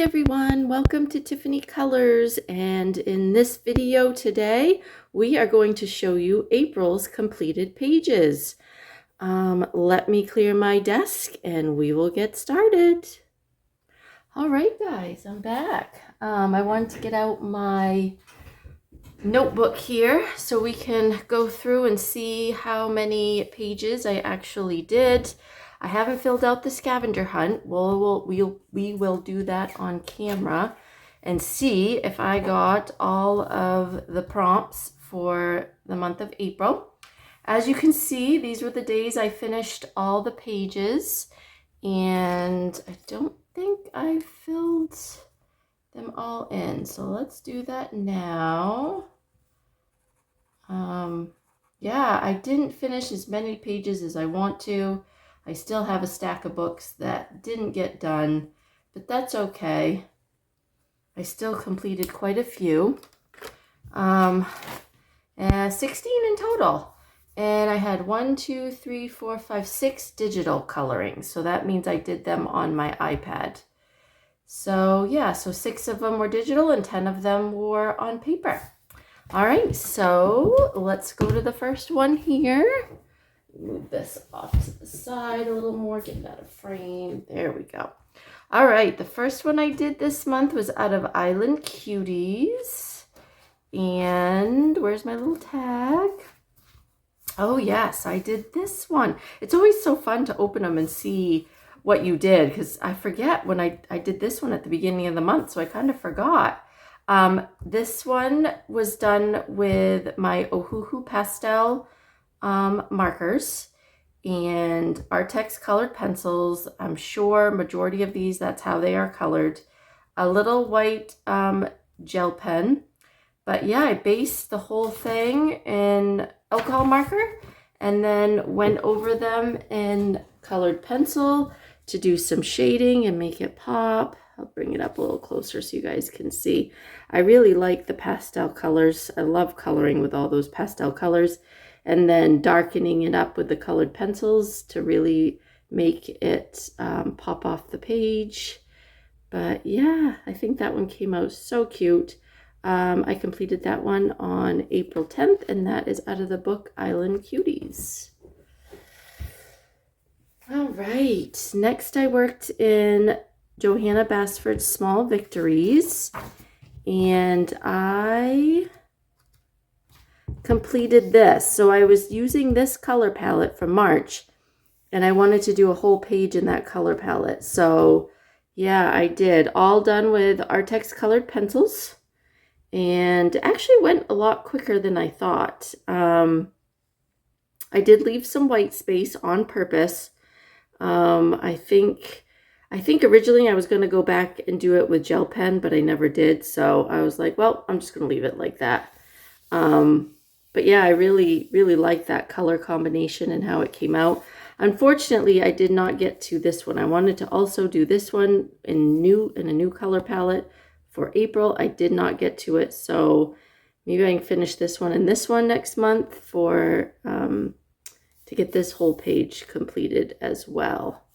everyone, welcome to Tiffany Colors, and in this video today we are going to show you April's completed pages. Let me clear my desk and we will get started. All right guys, I'm back. I wanted to get out my notebook here so we can go through and see how many pages I actually did. I haven't filled out the scavenger hunt. We will do that on camera and see if I got all of the prompts for the month of April. As you can see, these were the days I finished all the pages, and I don't think I filled them all in. So let's do that now. Yeah, I didn't finish as many pages as I want to. I still have a stack of books that didn't get done, but that's okay. I still completed quite a few. 16 in total. And I had 6 digital coloring. So that means I did them on my iPad. So yeah, so 6 of them were digital and 10 of them were on paper. All right, so let's go to the first one here. Move this off to the side a little more, get it out of frame. There we go. All right, the first one I did this month was out of Island Cuties. And where's my little tag? Oh yes, I did this one. It's always so fun to open them and see what you did, because I forget when I did this one at the beginning of the month, so I kind of forgot. This one was done with my Ohuhu pastel markers and Artex colored pencils. I'm sure majority of these, that's how they are colored. A little white gel pen. But yeah, I based the whole thing in alcohol marker and then went over them in colored pencil to do some shading and make it pop. I'll bring it up a little closer so you guys can see. I really like the pastel colors. I love coloring with all those pastel colors. And then darkening it up with the colored pencils to really make it pop off the page. But yeah, I think that one came out so cute. I completed that one on April 10th, and that is out of the book Island Cuties. All right, next I worked in Johanna Basford's Small Victories, and I completed this. So I was using this color palette from March, and I wanted to do a whole page in that color palette. So yeah, I did. All done with Artex colored pencils, and actually went a lot quicker than I thought. I did leave some white space on purpose. I think originally I was going to go back and do it with gel pen, but I never did. So I was like, well, I'm just going to leave it like that. But yeah, I really, really like that color combination and how it came out. Unfortunately, I did not get to this one. I wanted to also do this one in a new color palette for April. I did not get to it. So maybe I can finish this one and this one next month for to get this whole page completed as well.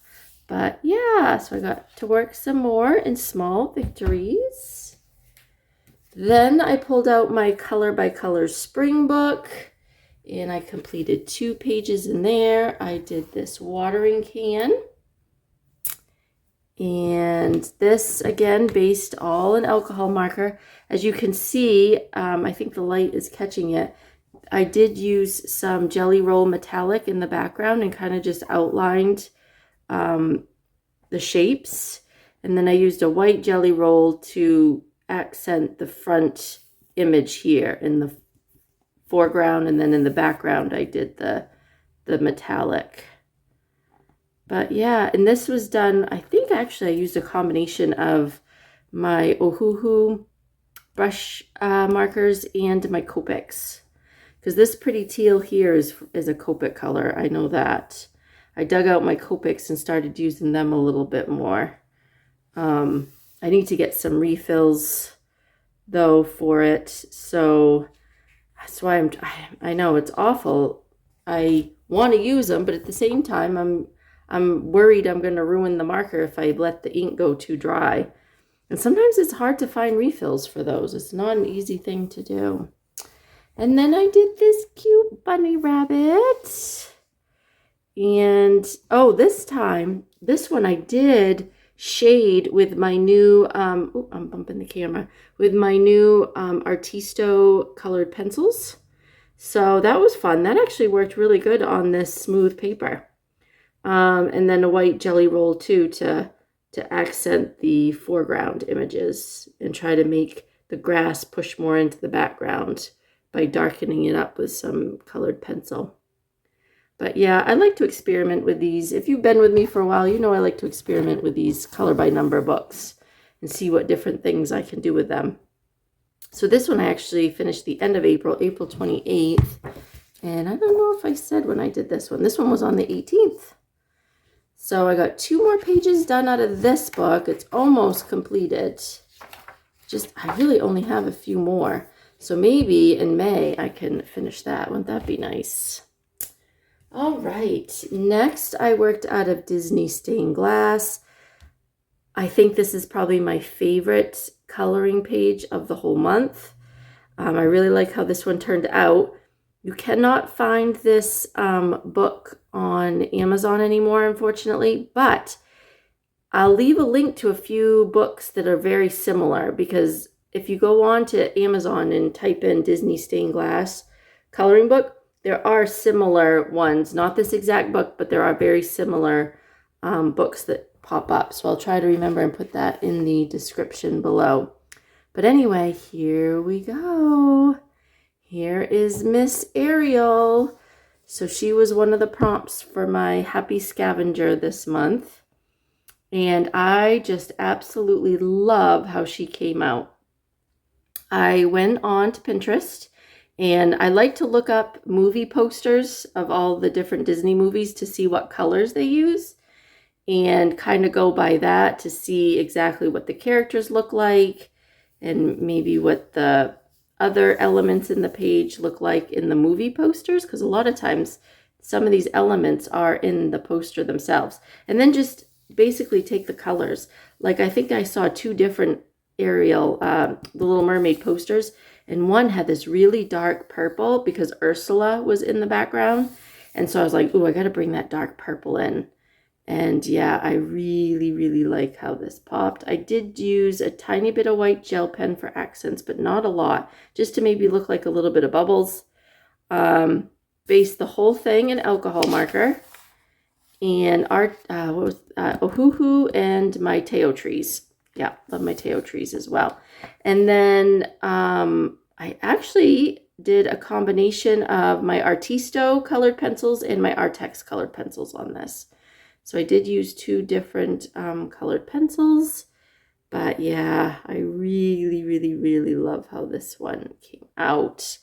But yeah, so I got to work some more in Small Victories. Then I pulled out my Color by Color spring book, and I completed 2 pages in there. I did this watering can, and this again based all in alcohol marker. As you can see, I think the light is catching it. I did use some Jelly Roll metallic in the background and kind of just outlined the shapes, and then I used a white Jelly Roll to accent the front image here in the foreground, and then in the background I did the metallic. But yeah, and this was done, I think actually I used a combination of my Ohuhu brush markers and my Copics, because this pretty teal here is a Copic color. I know that. I dug out my Copics and started using them a little bit more. I need to get some refills though for it, so that's why I know it's awful. I want to use them, but at the same time I'm worried I'm going to ruin the marker if I let the ink go too dry. And sometimes it's hard to find refills for those. It's not an easy thing to do. And then I did this cute bunny rabbit. And, oh, this one I did shade with my new, oh, I'm bumping the camera, with my new Artisto colored pencils. So that was fun. That actually worked really good on this smooth paper. And then a white jelly roll too to accent the foreground images and try to make the grass push more into the background by darkening it up with some colored pencil. But yeah, I like to experiment with these. If you've been with me for a while, you know I like to experiment with these color by number books and see what different things I can do with them. So this one I actually finished the end of April, April 28th. And I don't know if I said when I did this one. This one was on the 18th. So I got 2 more pages done out of this book. It's almost completed. I really only have a few more. So maybe in May I can finish that. Wouldn't that be nice? All right. Next I worked out of Disney Stained Glass. I think this is probably my favorite coloring page of the whole month. I really like how this one turned out. You cannot find this book on Amazon anymore, unfortunately, but I'll leave a link to a few books that are very similar, because if you go on to Amazon and type in Disney Stained Glass coloring book, there are similar ones, not this exact book, but there are very similar books that pop up. So I'll try to remember and put that in the description below. But anyway, here we go. Here is Miss Ariel. So she was one of the prompts for my Happy Scavenger this month. And I just absolutely love how she came out. I went on to Pinterest and I like to look up movie posters of all the different Disney movies to see what colors they use and kind of go by that to see exactly what the characters look like and maybe what the other elements in the page look like in the movie posters, because a lot of times some of these elements are in the poster themselves. And then just basically take the colors. Like I think I saw 2 different Ariel, the Little Mermaid posters, and one had this really dark purple because Ursula was in the background. And so I was like, ooh, I got to bring that dark purple in. And yeah, I really, really like how this popped. I did use a tiny bit of white gel pen for accents, but not a lot, just to maybe look like a little bit of bubbles. Based the whole thing in alcohol marker. And Ohuhu and my Teo trees. Yeah, love my Teo trees as well. And then I actually did a combination of my Artisto colored pencils and my Artex colored pencils on this. So I did use 2 different colored pencils. But yeah, I really, really, really love how this one came out.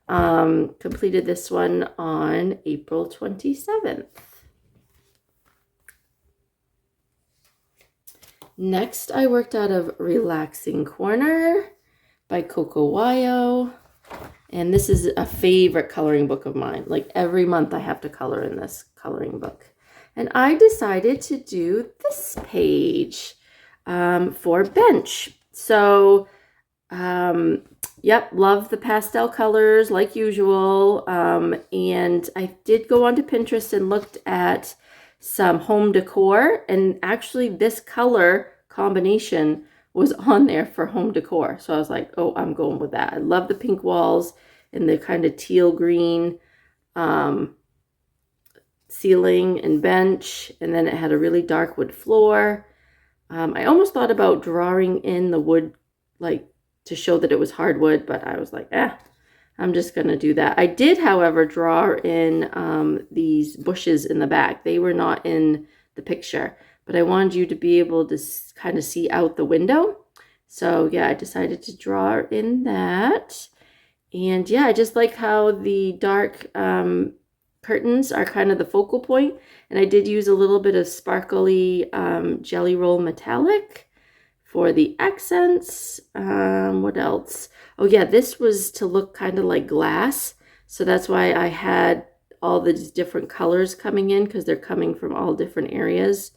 Completed this one on April 27th. Next, I worked out of Relaxing Corner by Coco. And this is a favorite coloring book of mine. Like every month I have to color in this coloring book. And I decided to do this page for Bench. So, yep, love the pastel colors like usual. And I did go onto Pinterest and looked at some home decor. And actually this color combination was on there for home decor. So I was like, oh, I'm going with that. I love the pink walls and the kind of teal green ceiling and bench, and then it had a really dark wood floor. I almost thought about drawing in the wood, like to show that it was hardwood, but I was like, I'm just gonna do that. I did, however, draw in these bushes in the back. They were not in the picture, but I wanted you to be able to kind of see out the window. So yeah, I decided to draw in that. And yeah, I just like how the dark curtains are kind of the focal point, and I did use a little bit of sparkly jelly roll metallic for the accents. What else? Oh yeah, this was to look kind of like glass, so that's why I had all the different colors coming in, because they're coming from all different areas.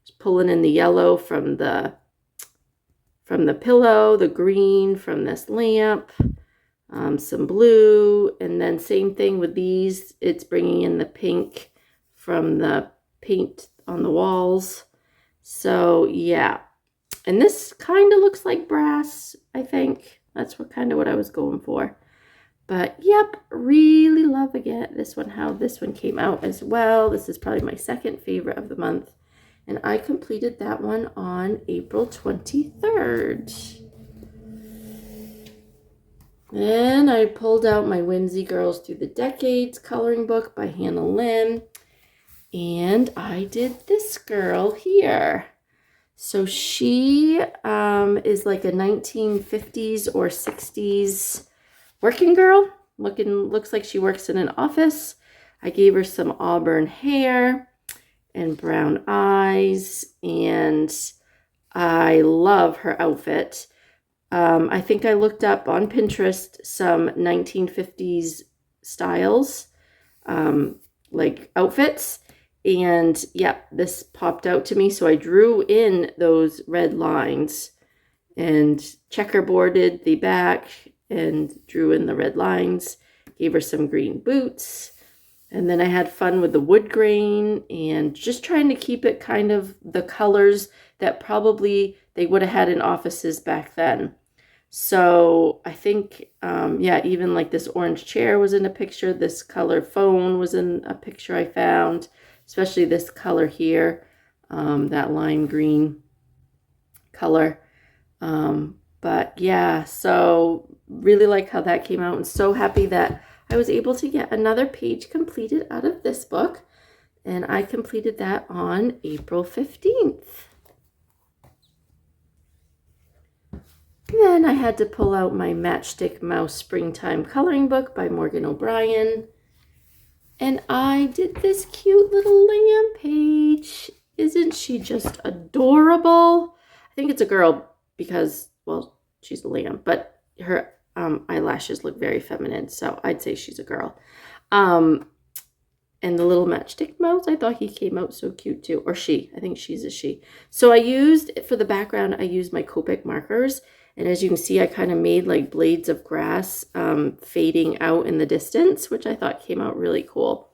Just pulling in the yellow from the from the pillow, the green from this lamp, some blue, and then same thing with these. It's bringing in the pink from the paint on the walls. So yeah, and this kind of looks like brass, I think. That's kind of what I was going for. But yep, really love again this one, how this one came out as well. This is probably my second favorite of the month. And I completed that one on April 23rd. Then I pulled out my Whimsy Girls Through the Decades coloring book by Hannah Lynn. And I did this girl here. So she is like a 1950s or 60s working girl. Looks like she works in an office. I gave her some auburn hair and brown eyes, and I love her outfit. I think I looked up on Pinterest some 1950s styles, like outfits, and yeah, this popped out to me. So I drew in those red lines and checkerboarded the back and drew in the red lines, gave her some green boots. And then I had fun with the wood grain and just trying to keep it kind of the colors that probably they would have had in offices back then. So I think, yeah, even like this orange chair was in a picture. This color phone was in a picture I found, especially this color here, that lime green color. But yeah, so really like how that came out, and so happy that I was able to get another page completed out of this book, and I completed that on April 15th. Then I had to pull out my Matchstick Mouse Springtime Coloring Book by Morgan Obrien, and I did this cute little lamb page. Isn't she just adorable? I think it's a girl because, well, she's a lamb, but her eyelashes look very feminine, so I'd say she's a girl. And the little Matchstick Mouse, I thought he came out so cute too. Or she, I think she's a she. So I used, for the background, I used my Copic markers. And as you can see, I kind of made like blades of grass fading out in the distance, which I thought came out really cool.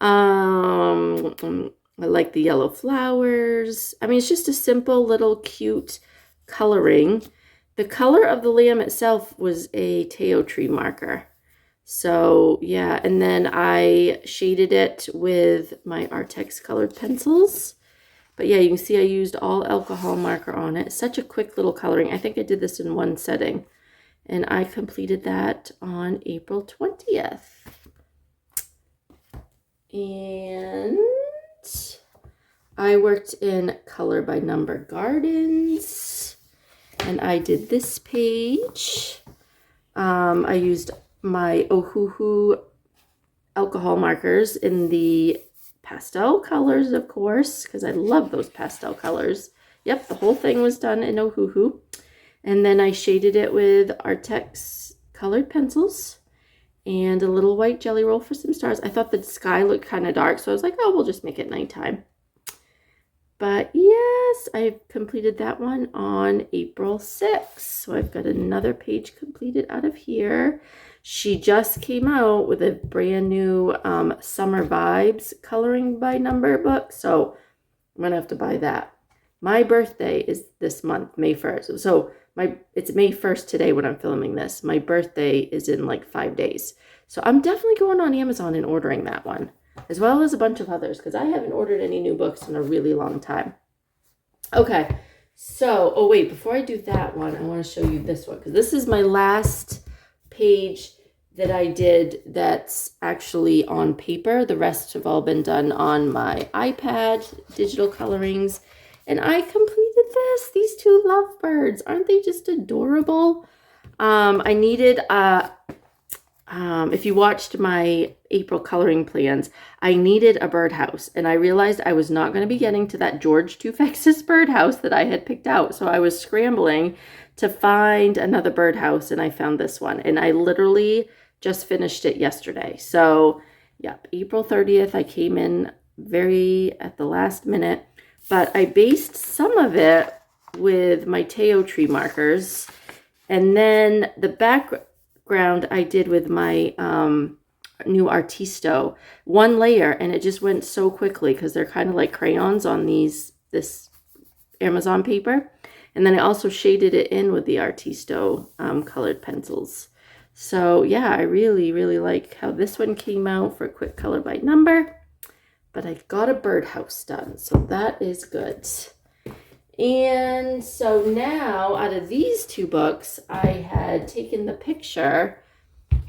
I like the yellow flowers. I mean, it's just a simple little cute coloring. The color of the lamb itself was a Teo tree marker. So yeah, and then I shaded it with my Artex colored pencils. But yeah, you can see I used all alcohol marker on it. Such a quick little coloring. I think I did this in one setting. And I completed that on April 20th. And I worked in Color by Number Gardens. And I did this page. I used my Ohuhu alcohol markers in the pastel colors, of course, because I love those pastel colors. Yep, the whole thing was done in Ohuhu. And then I shaded it with Artex colored pencils and a little white jelly roll for some stars. I thought the sky looked kind of dark, so I was like, oh, we'll just make it nighttime. But yes, I completed that one on April 6th. So I've got another page completed out of here. She just came out with a brand new Summer Vibes Coloring by Number book. So I'm going to have to buy that. My birthday is this month, May 1st. So it's May 1st today when I'm filming this. My birthday is in like 5 days. So I'm definitely going on Amazon and ordering that one, as well as a bunch of others, because I haven't ordered any new books in a really long time. Okay, so, oh wait, before I do that one, I want to show you this one, because this is my last page that I did that's actually on paper. The rest have all been done on my iPad, digital colorings, and I completed this. These two lovebirds, aren't they just adorable? I needed if you watched my April coloring plans, I needed a birdhouse, and I realized I was not going to be getting to that George Tufexis birdhouse that I had picked out. So I was scrambling to find another birdhouse, and I found this one, and I literally just finished it yesterday. So yep, April 30th, I came in very at the last minute, but I based some of it with my Teo tree markers. And then the background I did with my new Artisto. One layer, and it just went so quickly because they're kind of like crayons on this Amazon paper. And then I also shaded it in with the Artisto colored pencils. So yeah, I really, really like how this one came out for a quick color by number. But I got a birdhouse done, so that is good. And so now, out of these two books, I had taken the picture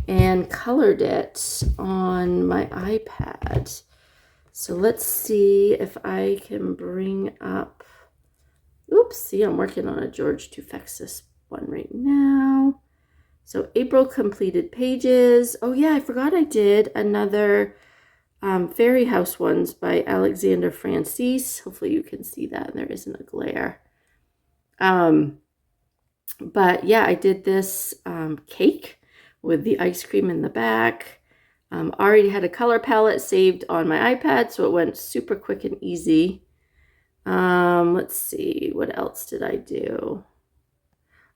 and colored it on my iPad. So let's see if I can bring up, oops, see, I'm working on a George Tufexis one right now. So April completed pages. Oh yeah, I forgot I did another Fairy House ones by Alexander Franzese. Hopefully you can see that and there isn't a glare. But yeah, I did this cake with the ice cream in the back. Already had a color palette saved on my iPad, so it went super quick and easy. Let's see, what else did I do?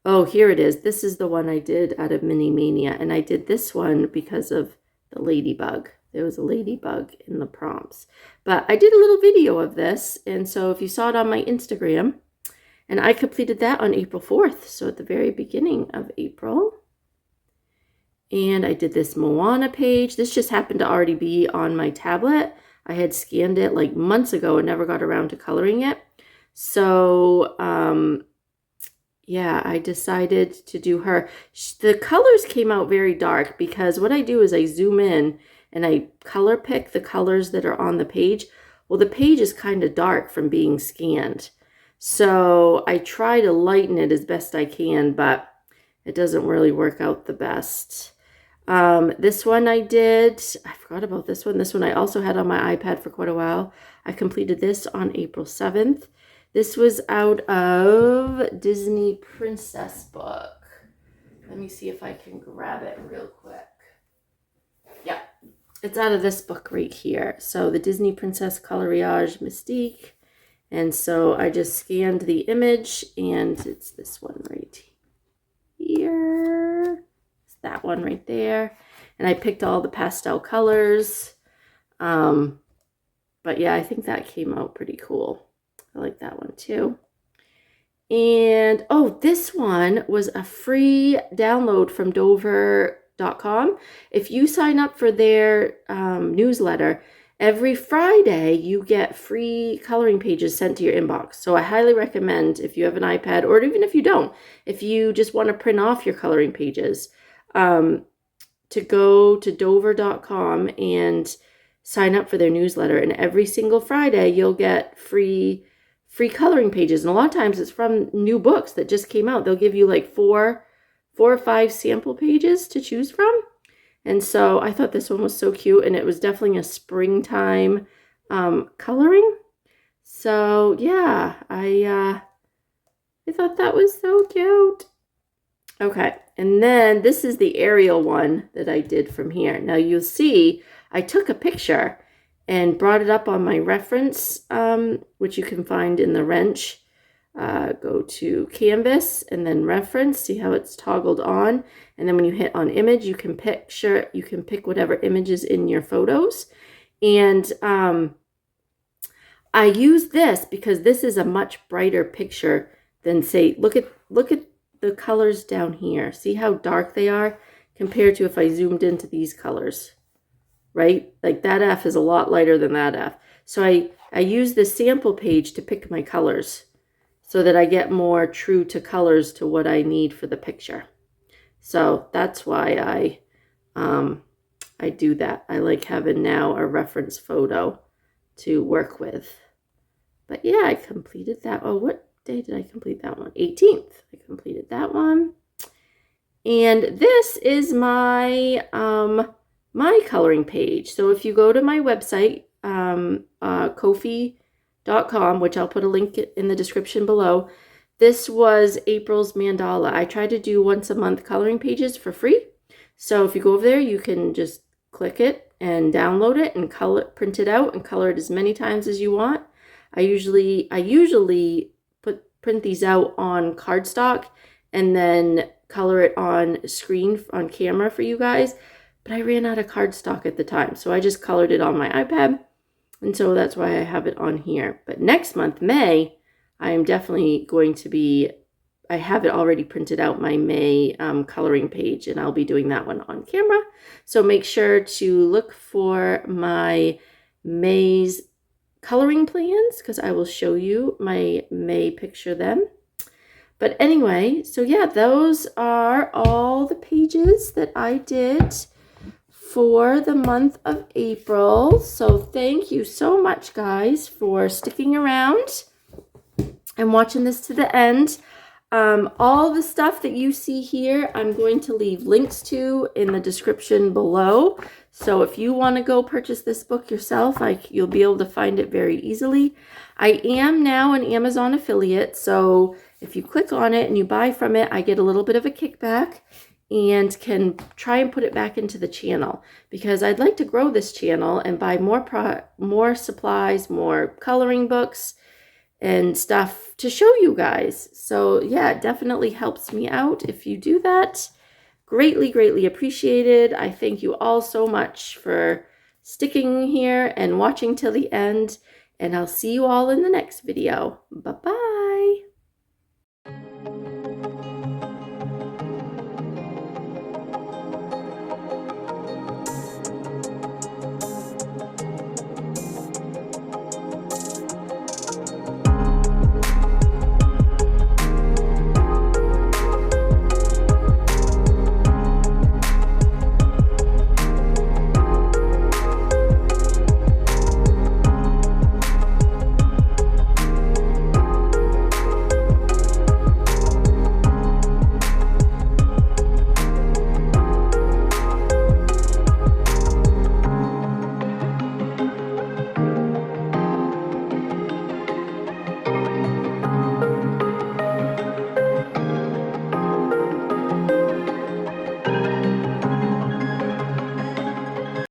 Oh, here it is. This is the one I did out of Mininmania, and I did this one because of the ladybug. There was a ladybug in the prompts. But I did a little video of this, and so if you saw it on my Instagram, and I completed that on April 4th, so at the very beginning of April. And I did this Moana page. This just happened to already be on my tablet. I had scanned it like months ago and never got around to coloring it. So, yeah, I decided to do her. The colors came out very dark because what I do is I zoom in and I color pick the colors that are on the page. Well, the page is kind of dark from being scanned. So I try to lighten it as best I can, but it doesn't really work out the best. This one I did, I forgot about this one. This one I also had on my iPad for quite a while. I completed this on April 7th. This was out of Disney Princess book. Let me see if I can grab it real quick. Yeah, it's out of this book right here. So the Disney Princess Coloriage Mystique. And so I just scanned the image and it's this one right here. It's that one right there. And I picked all the pastel colors. But yeah, I think that came out pretty cool. I like that one too. And oh, this one was a free download from Dover.com. If you sign up for their newsletter, every Friday you get free coloring pages sent to your inbox. So I highly recommend, if you have an iPad, or even if you don't, if you just want to print off your coloring pages, to go to Dover.com and sign up for their newsletter. And every single Friday you'll get free coloring pages. And a lot of times it's from new books that just came out. They'll give you like four or five sample pages to choose from. And so I thought this one was so cute, and it was definitely a springtime coloring. So yeah, I thought that was so cute. Okay, and then this is the Ariel one that I did from here. Now you'll see I took a picture and brought it up on my reference, which you can find in the wrench. Go to Canvas and then Reference. See how it's toggled on, and then when you hit on Image, you can pick whatever image is in your photos. And I use this because this is a much brighter picture than, say, look at the colors down here. See how dark they are compared to if I zoomed into these colors, right? Like that F is a lot lighter than that F. So I use the sample page to pick my colors, so that I get more true to colors to what I need for the picture. So that's why I do that. I like having now a reference photo to work with. But yeah, I completed that. Oh, what day did I complete that one? 18th. I completed that one. And this is my my coloring page. So if you go to my website, Ko-fi.com, which I'll put a link in the description below. This was April's mandala. I try to do once a month coloring pages for free. So if you go over there, you can just click it and download it and print it out and color it as many times as you want. I usually put print these out on cardstock and then color it on screen, on camera for you guys. But I ran out of cardstock at the time, so I just colored it on my iPad. And so that's why I have it on here. But next month, May, I am definitely going to be, I have it already printed out, my May coloring page, and I'll be doing that one on camera. So make sure to look for my May's coloring plans, because I will show you my May picture then. But anyway, so yeah, those are all the pages that I did for the month of April. So thank you so much, guys, for sticking around and watching this to the end. All the stuff that you see here, I'm going to leave links to in the description below. So if you want to go purchase this book yourself, you'll be able to find it very easily. I am now an Amazon affiliate, so if you click on it and you buy from it, I get a little bit of a kickback and can try and put it back into the channel, because I'd like to grow this channel and buy more supplies, more coloring books and stuff to show you guys. So yeah, it definitely helps me out if you do that. Greatly, greatly appreciated. I thank you all so much for sticking here and watching till the end, and I'll see you all in the next video. Bye-bye.